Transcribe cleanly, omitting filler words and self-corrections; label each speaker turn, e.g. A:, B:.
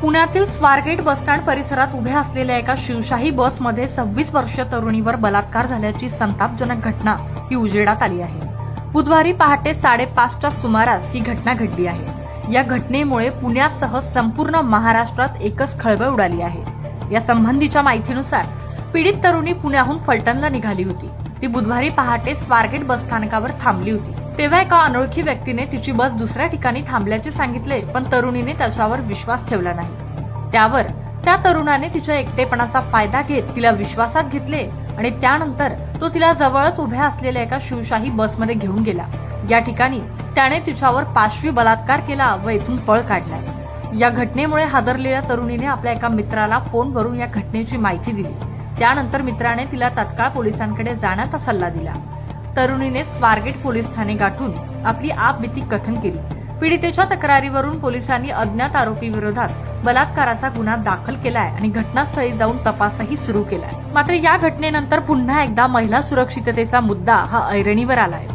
A: पुण्यातील स्वारगेट बसस्टँड परिसरात उभ्या असलेल्या एका शिवशाही बसमध्ये 26 वर्षीय तरुणीवर बलात्कार झाल्याची संतापजनक घटना ही उजेडात आली आहे। बुधवारी पहाटे 5:30च्या सुमारास ही घटना घडली आहे। या घटनेमुळे पुण्यासह संपूर्ण महाराष्ट्रात एकच खळबळ उडाली आहे। या संबंधीच्या माहितीनुसार पीडित तरुणी पुण्याहून फलटणला निघाली होती। ती बुधवारी पहाटे स्वारगेट बसस्थानकावर थांबली होती। तेव्हा एका अनोळखी व्यक्तीने तिची बस दुसऱ्या ठिकाणी थांबल्याचे सांगितले, पण तरुणीने त्याच्यावर विश्वास ठेवला नाही। त्यावर त्या तरुणाने तिच्या एकटेपणाचा फायदा घेत तिला विश्वासात घेतले आणि त्यानंतर तो तिला जवळच उभ्या असलेल्या एका शिवशाही बसमध्ये घेऊन गेला। या ठिकाणी त्याने तिच्यावर पाशवी बलात्कार केला व इथून पळ काढलाय। या घटनेमुळे हादरलेल्या तरुणीने आपल्या एका मित्राला फोनवरून या घटनेची माहिती दिली। त्यानंतर मित्राने तिला तात्काळ पोलिसांकडे जाण्याचा सल्ला दिला। तरुणीने स्वारगेट पोलीस ठाणे गाठून आपली आपबीती कथन केली। पीडितेच्या तक्रारीवरून पोलिसांनी अज्ञात आरोपी विरोधात बलात्काराचा गुन्हा दाखल केलाय आणि घटनास्थळी जाऊन तपासही सुरू केलाय। मात्र या घटनेनंतर पुन्हा एकदा महिला सुरक्षिततेचा मुद्दा हा ऐरणीवर आलाय।